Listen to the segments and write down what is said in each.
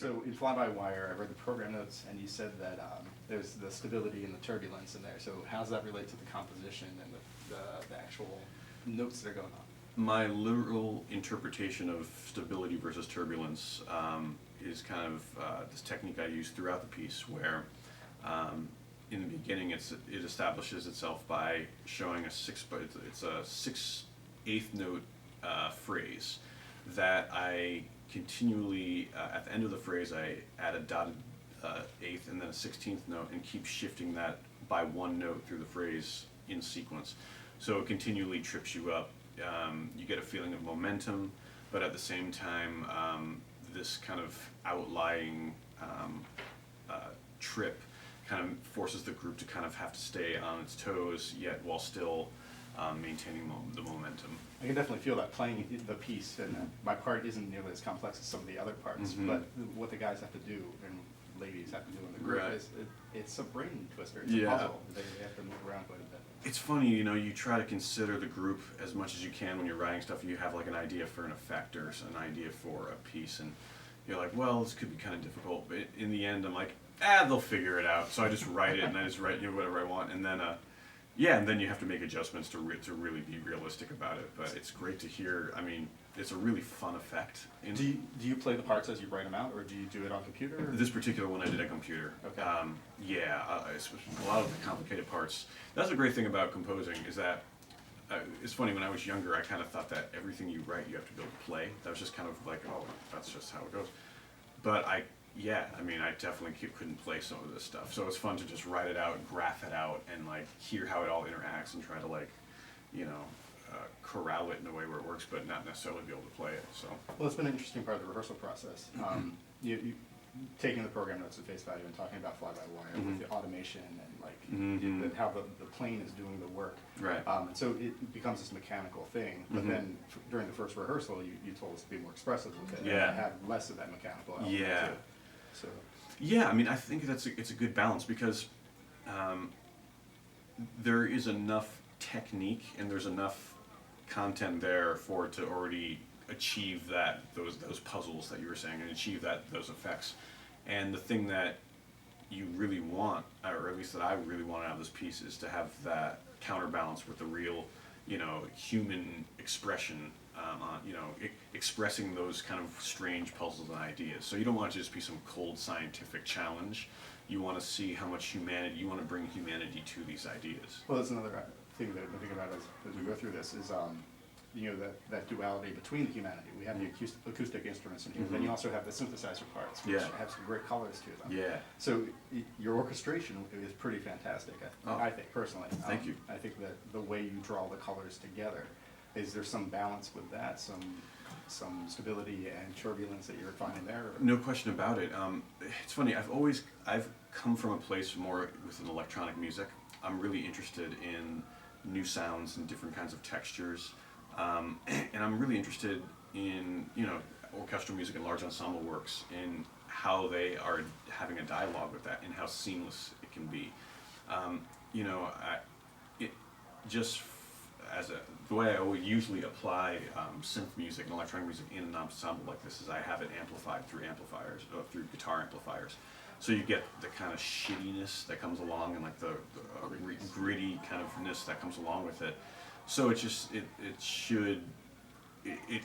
So in fly-by-wire, I read the program notes, and you said that there's the stability and the turbulence in there. So how does that relate to the composition and the actual notes that are going on? My literal interpretation of stability versus turbulence is kind of this technique I use throughout the piece, where in the beginning it establishes itself by showing it's a 6/8 note phrase that I continually, at the end of the phrase, I add a dotted eighth and then a 16th note and keep shifting that by one note through the phrase in sequence. So it continually trips you up. You get a feeling of momentum, but at the same time, this kind of outlying trip kind of forces the group to kind of have to stay on its toes, yet while still maintaining the momentum. I can definitely feel that playing the piece, and my part isn't nearly as complex as some of the other parts, but what the guys have to do and ladies have to do in the group is it's a brain twister. It's a puzzle. They have to move around quite a bit. It's funny, you know, you try to consider the group as much as you can when you're writing stuff. You have like an idea for an effect or an idea for a piece, and you're like, well, this could be kind of difficult, but in the end I'm like, they'll figure it out. So I just write it, and I just write, you know, whatever I want, and then and then you have to make adjustments to really be realistic about it. But it's great to hear. I mean, it's a really fun effect. Do you play the parts as you write them out, or do you do it on computer? Or? This particular one I did on computer. Okay. A lot of the complicated parts. That's the great thing about composing is that it's funny. When I was younger, I kind of thought that everything you write, you have to be able to play. That was just kind of like, oh, that's just how it goes. But I definitely couldn't play some of this stuff. So it's fun to just write it out, graph it out, and like hear how it all interacts and try to like, you know, corral it in a way where it works, but not necessarily be able to play it. So. Well, it's been an interesting part of the rehearsal process. You taking the program notes at face value and talking about fly-by-wire with the automation and like how the plane is doing the work. Right. And so it becomes this mechanical thing. But then during the first rehearsal, you told us to be more expressive with it. Yeah. And have less of that mechanical element Yeah. too. So. Yeah, I mean, I think it's a good balance because there is enough technique and there's enough content there for it to already achieve those puzzles that you were saying and achieve those effects. And the thing that you really want, or at least that I really want out of this piece, is to have that counterbalance with the real, you know, human expression. Expressing those kind of strange puzzles and ideas. So you don't want it to just be some cold scientific challenge. You want to see how much humanity, you want to bring humanity to these ideas. Well, that's another thing that I think about as we go through this is, you know, that duality between the humanity. We have the acoustic instruments in here, then you also have the synthesizer parts, which have some great colors to them. Yeah. So your orchestration is pretty fantastic, I think, personally. Thank you. I think that the way you draw the colors together, is there some balance with that, some stability and turbulence that you're finding there? Or? No question about it. It's funny, I've come from a place more within electronic music. I'm really interested in new sounds and different kinds of textures. And I'm really interested in, you know, orchestral music and large ensemble works and how they are having a dialogue with that and how seamless it can be. You know, the way I always usually apply synth music and electronic music in an ensemble like this is I have it amplified through amplifiers, through guitar amplifiers. So you get the kind of shittiness that comes along and like the gritty kind ofness that comes along with it. So it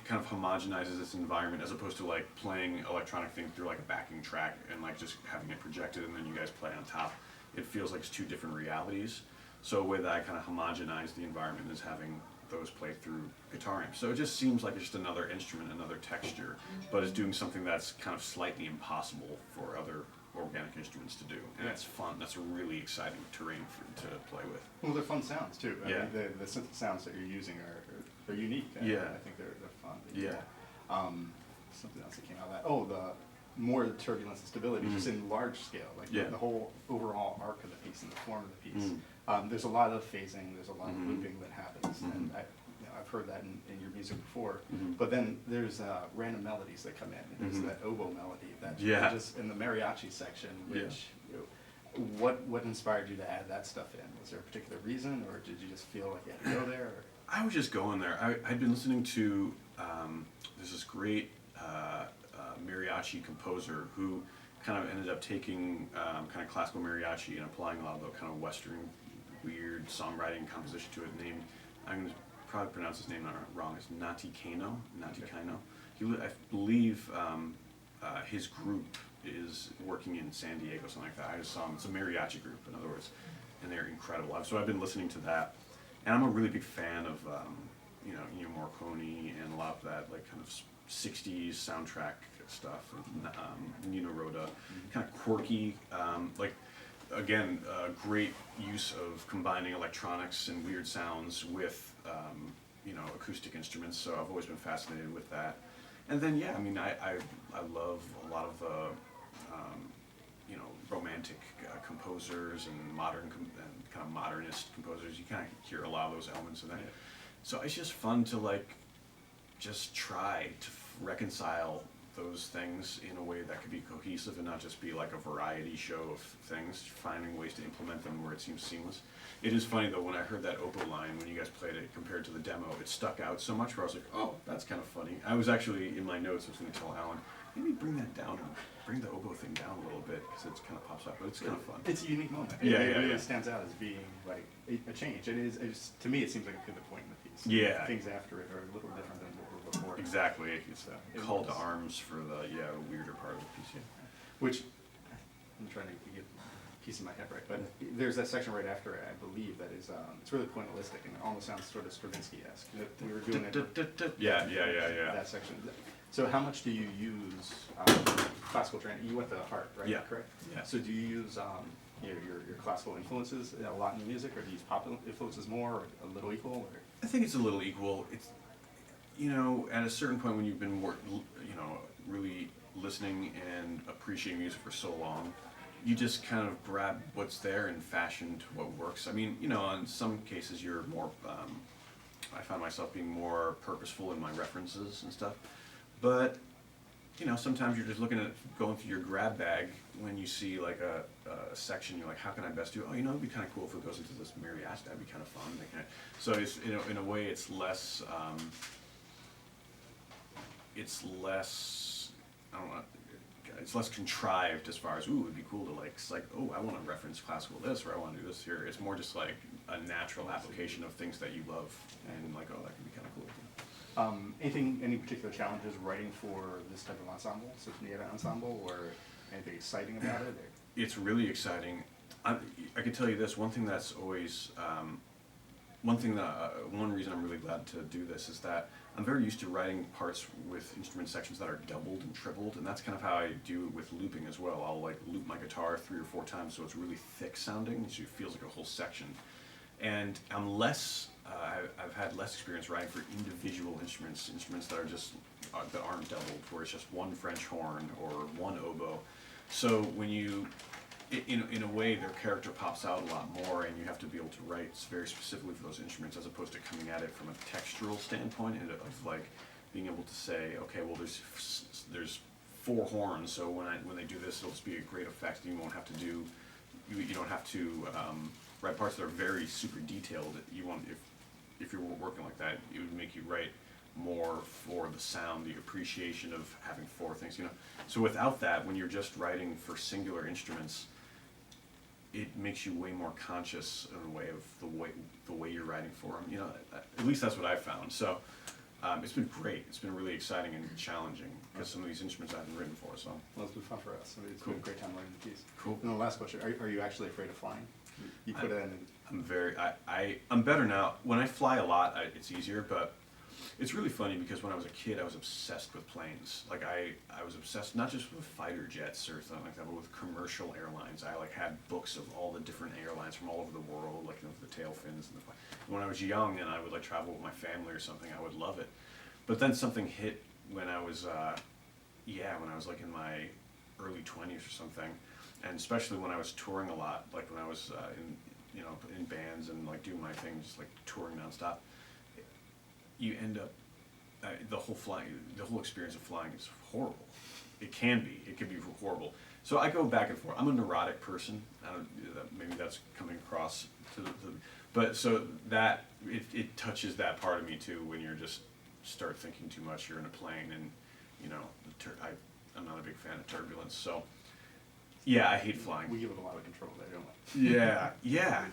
kind of homogenizes its environment as opposed to like playing electronic things through like a backing track and like just having it projected and then you guys play on top. It feels like it's two different realities. So a way that I kind of homogenize the environment is having those play through guitar amps. So it just seems like it's just another instrument, another texture, but it's doing something that's kind of slightly impossible for other organic instruments to do. And it's fun. That's a really exciting terrain to play with. Well, they're fun sounds too. I mean, the synth sounds that you're using are unique. I think they're fun. Something else that came out of that. Oh, the more turbulence and stability, just in large scale, like the whole overall arc of the piece and the form of the piece. There's a lot of phasing, there's a lot of looping that happens, and I've heard that in your music before. But then there's random melodies that come in. There's that oboe melody that just in the mariachi section, which you know, what inspired you to add that stuff in? Was there a particular reason, or did you just feel like you had to go there? Or? I was just going there. I'd been listening to there's this great mariachi composer who kind of ended up taking kind of classical mariachi and applying a lot of the kind of Western weird songwriting composition to it. Named, I'm going to probably pronounce his name wrong. It's Nati Kano. I believe his group is working in San Diego, something like that. I just saw him. It's a mariachi group, in other words, and they're incredible. So I've been listening to that, and I'm a really big fan of Ennio Morricone and a lot of that like kind of 60s soundtrack stuff. And, Nino Rota, kind of quirky, like again, great use of combining electronics and weird sounds with acoustic instruments. So I've always been fascinated with that. And then yeah, I mean I love a lot of the romantic composers and modern and kind of modernist composers. You kind of hear a lot of those elements in that. Yeah. So it's just fun to like just try to reconcile those things in a way that could be cohesive and not just be like a variety show of things, finding ways to implement them where it seems seamless. It is funny though, when I heard that oboe line, when you guys played it compared to the demo, it stuck out so much where I was like, oh, that's kind of funny. I was actually, in my notes, I was going to tell Alan, maybe bring that down, bring the oboe thing down a little bit, because it kind of pops up, but it's kind of fun. It's a unique moment. Yeah, it really stands out as being like a change. It's to me, it seems like a pivot point in the piece. Yeah. Things after it are a little different than what were before. Exactly. It's a call to arms for the weirder part of the piece. Yeah. Which, I'm trying to get a piece in my head right, but there's that section right after it, I believe, that is, it's really pointillistic and it almost sounds sort of Stravinsky-esque. We were doing it. Yeah. That section. So how much do you use classical training? You went to Hart, right? Yeah. Correct? Yeah. So do you use your classical influences a lot in your music, or do you use pop influences more, or a little equal? Or? I think it's a little equal. It's, at a certain point when you've been more, really listening and appreciating music for so long, you just kind of grab what's there and fashion to what works. I mean, in some cases you're more, I find myself being more purposeful in my references and stuff. But, sometimes you're just looking at going through your grab bag when you see like a section, you're like, how can I best do it? Oh, it'd be kind of cool if it goes into this mariachi, that'd be kind of fun. So it's, in a way it's less, I don't know, it's less contrived as far as, ooh, it'd be cool to it's like, oh, I want to reference classical this, or I want to do this here. It's more just like a natural application of things that you love, and like, oh, that could be kind of cool. Any particular challenges writing for this type of ensemble, Sinfonietta ensemble, or anything exciting about it? Or? It's really exciting. I can tell you this, one thing that's always, one reason I'm really glad to do this is that I'm very used to writing parts with instrument sections that are doubled and tripled, and that's kind of how I do it with looping as well. I'll loop my guitar 3 or 4 times so it's really thick sounding, so it feels like a whole section. And I'm less, I've had less experience writing for individual instruments that are just, that aren't doubled, where it's just one French horn or one oboe. So when you, in a way, their character pops out a lot more, and you have to be able to write very specifically for those instruments, as opposed to coming at it from a textural standpoint of being able to say, okay, well, there's 4 horns, so when they do this, it'll just be a great effect. And you won't have to do, you don't have to write parts that are very super detailed. You want, if you're working like that, it would make you write more for the sound, the appreciation of having 4 things. So without that, when you're just writing for singular instruments, it makes you way more conscious in a way of the way you're writing for them. At least that's what I've found. So it's been great. It's been really exciting and challenging, because some of these instruments I haven't written for. So well, it's been fun for us. It's cool. Been a great time learning the piece. Cool. And the last question: Are you actually afraid of flying? You put it in. I'm better now. When I fly a lot, it's easier, but it's really funny because when I was a kid, I was obsessed with planes. Like I was obsessed not just with fighter jets or something like that, but with commercial airlines. I had books of all the different airlines from all over the world, the tail fins and when I was young and I would travel with my family or something, I would love it. But then something hit when I was when I was in my early 20s or something, and especially when I was touring a lot, when I was in bands and doing my thing, just touring nonstop. You end up, the whole experience of flying is horrible. It can be horrible. So I go back and forth. I'm a neurotic person. Maybe that's coming across but so that, it touches that part of me too, when you're just start thinking too much, you're in a plane and, I'm not a big fan of turbulence. So, yeah, I hate flying. We give it a lot of control there, don't we? Yeah, yeah.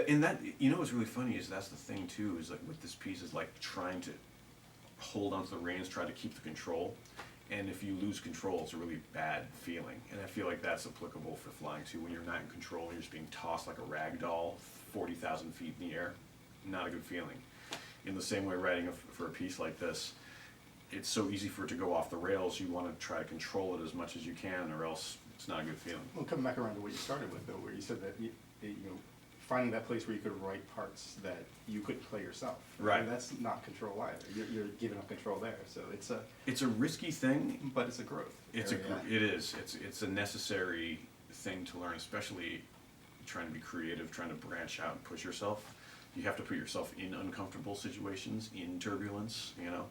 And that, you know what's really funny is that's the thing too, is like with this piece is like trying to hold onto the reins, try to keep the control. And if you lose control, it's a really bad feeling. And I feel like that's applicable for flying too. When you're not in control, you're just being tossed like a rag doll 40,000 feet in the air. Not a good feeling. In the same way, writing for a piece like this, it's so easy for it to go off the rails. You want to try to control it as much as you can, or else it's not a good feeling. Well, coming back around to what you started with, though, where you said that you know, finding that place where you could write parts that you couldn't play yourself. Right. And that's not control either. You're giving up control there. So it's a risky thing, but it's a growth. It is. It's a necessary thing to learn, especially trying to be creative, trying to branch out and push yourself. You have to put yourself in uncomfortable situations, in turbulence, you know.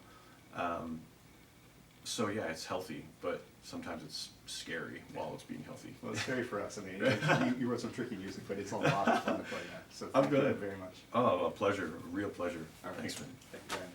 So yeah, it's healthy, but sometimes it's scary while it's being healthy. Well, it's scary for us. I mean, you wrote some tricky music, but it's a lot of fun to play that. So thank you very much. Oh, a pleasure, a real pleasure. All right. Thanks, man. Thank you very much.